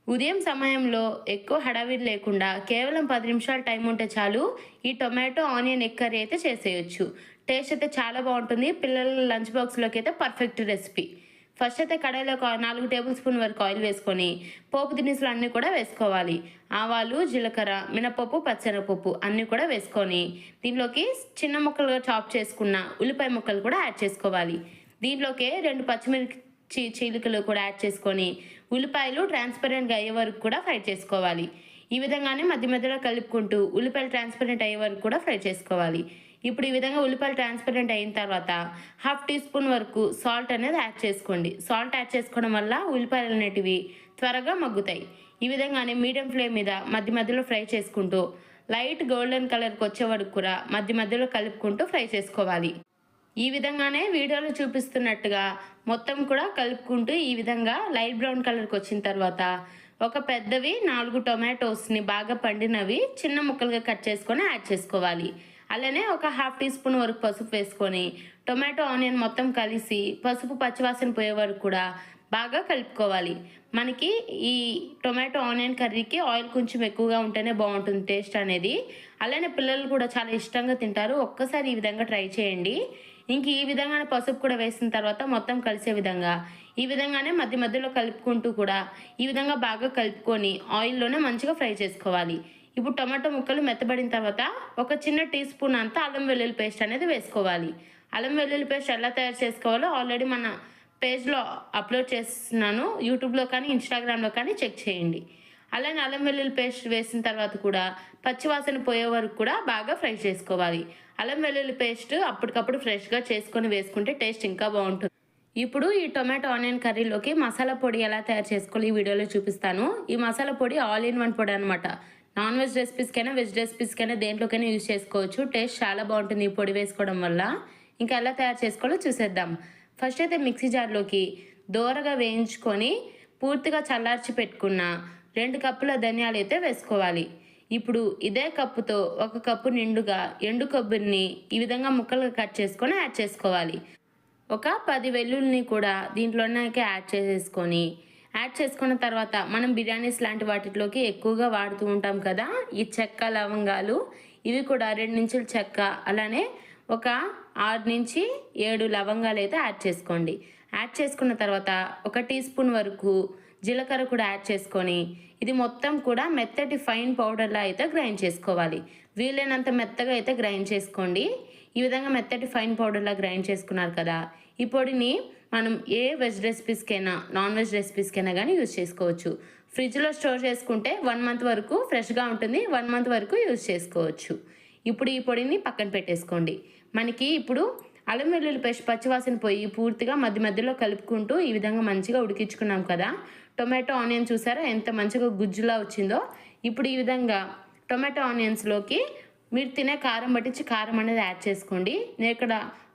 ఉదయం సమయంలో ఎక్కువ హడావిడి లేకుండా కేవలం 10 నిమిషాలు టైం ఉంటే చాలు ఈ టొమాటో ఆనియన్ ఎగ్ కర్రీ అయితే చేసేయొచ్చు. టేస్ట్ అయితే చాలా బావుంటుంది. పిల్లల లంచ్ బాక్స్‌లోకి అయితే పర్ఫెక్ట్ రెసిపీ. ఫస్ట్ అయితే కడాయిలో ఒక 4 టేబుల్ స్పూన్ వరకు ఆయిల్ వేసుకొని పోపు దినుసులు అన్నీ కూడా వేసుకోవాలి. ఆవాలు, జీలకర్ర, మినపప్పు, పచ్చెనగపప్పు అన్నీ కూడా వేసుకొని దీనిలోకి చిన్న ముక్కలుగా చాప్ చేసుకున్న ఉల్లిపాయ ముక్కలు కూడా యాడ్ చేసుకోవాలి. దీంట్లోకే 2 పచ్చిమిర్చి చీలికలు కూడా యాడ్ చేసుకొని ఉల్లిపాయలు ట్రాన్స్పరెంట్‌గా అయ్యే వరకు కూడా ఫ్రై చేసుకోవాలి. ఈ విధంగానే మధ్య మధ్యలో కలుపుకుంటూ ఉల్లిపాయలు ట్రాన్స్పరెంట్ అయ్యే వరకు కూడా ఫ్రై చేసుకోవాలి. ఇప్పుడు ఈ విధంగా ఉల్లిపాయలు ట్రాన్స్పరెంట్ అయిన తర్వాత హాఫ్ టీ స్పూన్ వరకు సాల్ట్ అనేది యాడ్ చేసుకోండి. సాల్ట్ యాడ్ చేసుకోవడం వల్ల ఉల్లిపాయలు అనేటివి త్వరగా మగ్గుతాయి. ఈ విధంగానే మీడియం ఫ్లేమ్ మీద మధ్య మధ్యలో ఫ్రై చేసుకుంటూ లైట్ గోల్డెన్ కలర్‌కి వచ్చే వరకు కూడా మధ్య మధ్యలో కలుపుకుంటూ ఫ్రై చేసుకోవాలి. ఈ విధంగానే వీడియోలో చూపిస్తున్నట్టుగా మొత్తం కూడా కలుపుకుంటూ ఈ విధంగా లైట్ బ్రౌన్ కలర్కి వచ్చిన తర్వాత ఒక పెద్దవి 4 టొమాటోస్ని బాగా పండినవి చిన్న ముక్కలుగా కట్ చేసుకొని యాడ్ చేసుకోవాలి. అలానే ఒక హాఫ్ టీ స్పూన్ వరకు పసుపు వేసుకొని టొమాటో ఆనియన్ మొత్తం కలిసి పసుపు పచ్చివాసన పోయే వరకు కూడా బాగా కలుపుకోవాలి. మనకి ఈ టొమాటో ఆనియన్ కర్రీకి ఆయిల్ కొంచెం ఎక్కువగా ఉంటేనే బాగుంటుంది టేస్ట్ అనేది. అలానే పిల్లలు కూడా చాలా ఇష్టంగా తింటారు. ఒక్కసారి ఈ విధంగా ట్రై చేయండి. ఇంక ఈ విధంగానే పసుపు కూడా వేసిన తర్వాత మొత్తం కలిసే విధంగా ఈ విధంగానే మధ్య మధ్యలో కలుపుకుంటూ కూడా ఈ విధంగా బాగా కలుపుకొని ఆయిల్లోనే మంచిగా ఫ్రై చేసుకోవాలి. ఇప్పుడు టమాటో ముక్కలు మెత్తబడిన తర్వాత ఒక చిన్న టీ స్పూన్ అంతా అల్లం వెల్లుల్లి పేస్ట్ అనేది వేసుకోవాలి. అల్లం వెల్లుల్లి పేస్ట్ ఎలా తయారు చేసుకోవాలో ఆల్రెడీ మన పేజ్లో అప్లోడ్ చేస్తున్నాను. యూట్యూబ్లో కానీ ఇన్స్టాగ్రామ్లో కానీ చెక్ చేయండి. అలానే అల్లం వెల్లుల్లి పేస్ట్ వేసిన తర్వాత కూడా పచ్చివాసన పోయే వరకు కూడా బాగా ఫ్రై చేసుకోవాలి. అల్లం వెల్లుల్లి పేస్ట్ అప్పటికప్పుడు ఫ్రెష్గా చేసుకొని వేసుకుంటే టేస్ట్ ఇంకా బాగుంటుంది. ఇప్పుడు ఈ టొమాటో ఆనియన్ కర్రీలోకి మసాలా పొడి ఎలా తయారు చేసుకోవాలి ఈ వీడియోలో చూపిస్తాను. ఈ మసాలా పొడి ఆల్ ఇన్ వన్ పొడి అనమాట. నాన్ వెజ్ రెసిపీస్కైనా వెజ్ రెసిపీస్కైనా దేంట్లోకైనా యూజ్ చేసుకోవచ్చు. టేస్ట్ చాలా బాగుంటుంది ఈ పొడి వేసుకోవడం వల్ల. ఇంకా ఎలా తయారు చేసుకోవాలో చూసేద్దాం. ఫస్ట్ అయితే మిక్సీ జార్లోకి దోరగా వేయించుకొని పూర్తిగా చల్లార్చి పెట్టుకున్న 2 కప్పుల ధనియాలు అయితే వేసుకోవాలి. ఇప్పుడు ఇదే కప్పుతో 1 కప్పు నిండుగా ఎండు కొబ్బరిని ఈ విధంగా ముక్కలుగా కట్ చేసుకొని యాడ్ చేసుకోవాలి. ఒక 10 వెల్లుల్లిని కూడా దీంట్లోనే యాడ్ చేసుకున్న తర్వాత మనం బిర్యానీస్ లాంటి వాటిలోకి ఎక్కువగా వాడుతూ ఉంటాం కదా ఈ చెక్క లవంగాలు, ఇవి కూడా 2 ఇంచుల చెక్క, అలానే ఒక 6 నుంచి 7 లవంగాలు అయితే యాడ్ చేసుకోండి. యాడ్ చేసుకున్న తర్వాత ఒక టీ స్పూన్ వరకు జీలకర్ర కూడా యాడ్ చేసుకొని ఇది మొత్తం కూడా మెత్తటి ఫైన్ పౌడర్లా అయితే గ్రైండ్ చేసుకోవాలి. వీలైనంత మెత్తగా అయితే గ్రైండ్ చేసుకోండి. ఈ విధంగా మెత్తటి ఫైన్ పౌడర్లా గ్రైండ్ చేసుకున్నారు కదా, ఈ పొడిని మనం ఏ వెజ్ రెసిపీస్కైనా నాన్ వెజ్ రెసిపీస్కైనా కానీ యూజ్ చేసుకోవచ్చు. ఫ్రిడ్జ్లో స్టోర్ చేసుకుంటే 1 మంత్ వరకు ఫ్రెష్గా ఉంటుంది. 1 మంత్ వరకు యూజ్ చేసుకోవచ్చు. ఇప్పుడు ఈ పొడిని పక్కన పెట్టేసుకోండి. మనకి ఇప్పుడు అల్లం వెల్లుల్లి పేస్ట్ పచ్చివాసన పోయి పూర్తిగా మధ్య మధ్యలో కలుపుకుంటూ ఈ విధంగా మంచిగా ఉడికించుకున్నాం కదా. టొమాటో ఆనియన్ చూసారా ఎంత మంచిగా గుజ్జులా వచ్చిందో. ఇప్పుడు ఈ విధంగా టొమాటో ఆనియన్స్లోకి మీరు తినే కారం పట్టించి కారం అనేది యాడ్ చేసుకోండి. నేను ఇక్కడ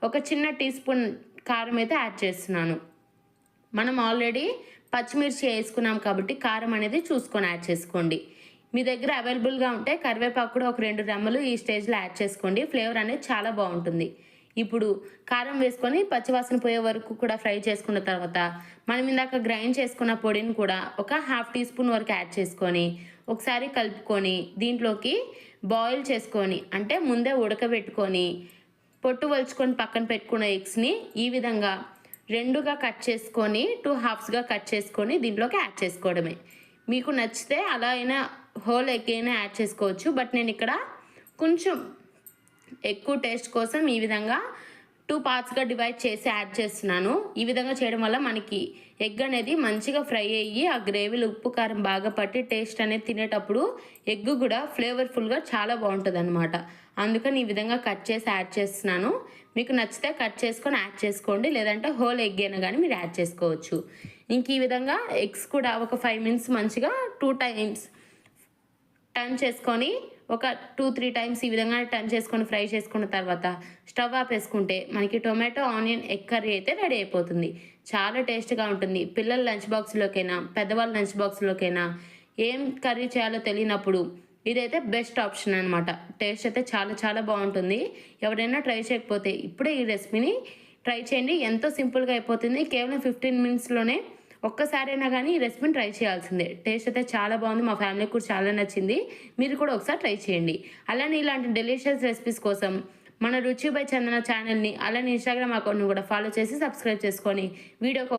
ఒక చిన్న టీ స్పూన్ కారం అయితే యాడ్ చేస్తున్నాను. మనం ఆల్రెడీ పచ్చిమిర్చి వేసుకున్నాం కాబట్టి కారం అనేది చూసుకొని యాడ్ చేసుకోండి. మీ దగ్గర అవైలబుల్గా ఉంటే కరివేపాకు కూడా ఒక 2 రెమ్మలు ఈ స్టేజ్లో యాడ్ చేసుకోండి. ఫ్లేవర్ అనేది చాలా బాగుంటుంది. ఇప్పుడు కారం వేసుకొని పచ్చివాసన పోయే వరకు కూడా ఫ్రై చేసుకున్న తర్వాత మనం ఇందాక గ్రైండ్ చేసుకున్న పొడిని కూడా ఒక హాఫ్ టీ స్పూన్ వరకు యాడ్ చేసుకొని ఒకసారి కలుపుకొని దీంట్లోకి బాయిల్ చేసుకొని అంటే ముందే ఉడకబెట్టుకొని పొట్టు వలుచుకొని పక్కన పెట్టుకున్న ఎగ్స్ని ఈ విధంగా 2గా కట్ చేసుకొని 2 హాఫ్స్గా కట్ చేసుకొని దీంట్లోకి యాడ్ చేసుకోవడమే. మీకు నచ్చితే అలా అయినా హోల్ ఎగ్ అయినా యాడ్ చేసుకోవచ్చు. బట్ నేను ఇక్కడ కొంచెం ఎక్కువ టేస్ట్ కోసం ఈ విధంగా 2 పార్ట్స్గా డివైడ్ చేసి యాడ్ చేస్తున్నాను. ఈ విధంగా చేయడం వల్ల మనకి ఎగ్ అనేది మంచిగా ఫ్రై అయ్యి ఆ గ్రేవీలో ఉప్పు కారం బాగా పట్టి టేస్ట్ అనేది తినేటప్పుడు ఎగ్ కూడా ఫ్లేవర్ఫుల్గా చాలా బాగుంటుంది అనమాట. అందుకని ఈ విధంగా కట్ చేసి యాడ్ చేస్తున్నాను. మీకు నచ్చితే కట్ చేసుకొని యాడ్ చేసుకోండి, లేదంటే హోల్ ఎగ్ అయినా కానీ మీరు యాడ్ చేసుకోవచ్చు. ఇంక ఈ విధంగా ఎగ్స్ కూడా ఒక 5 మినిట్స్ మంచిగా 2 టైమ్స్ టర్న్ చేసుకొని ఒక 2-3 టైమ్స్ ఈ విధంగా టర్న్ చేసుకొని ఫ్రై చేసుకున్న తర్వాత స్టవ్ ఆపేసుకుంటే మనకి టొమాటో ఆనియన్ ఎగ్ కర్రీ అయితే రెడీ అయిపోతుంది. చాలా టేస్ట్గా ఉంటుంది. పిల్లల లంచ్ బాక్స్లోకైనా పెద్దవాళ్ళ లంచ్ బాక్స్లోకైనా ఏం కర్రీ చేయాలో తెలియనప్పుడు ఇదైతే బెస్ట్ ఆప్షన్ అనమాట. టేస్ట్ అయితే చాలా చాలా బాగుంటుంది. ఎవరైనా ట్రై చేయకపోతే ఇప్పుడే ఈ రెసిపీని ట్రై చేయండి. ఎంతో సింపుల్గా అయిపోతుంది. కేవలం 15 మినిట్స్లోనే ఒక్కసారైనా కానీ ఈ రెసిపీని ట్రై చేయాల్సిందే. టేస్ట్ అయితే చాలా బాగుంది. మా ఫ్యామిలీకి కూడా చాలా నచ్చింది. మీరు కూడా ఒకసారి ట్రై చేయండి. అలానే ఇలాంటి డెలిషియస్ రెసిపీస్ కోసం మన రుచి బై చందన ఛానల్ని అలానే ఇన్‌స్టాగ్రామ్ అకౌంట్‌ని కూడా ఫాలో చేసి సబ్స్క్రైబ్ చేసుకొని వీడియోకి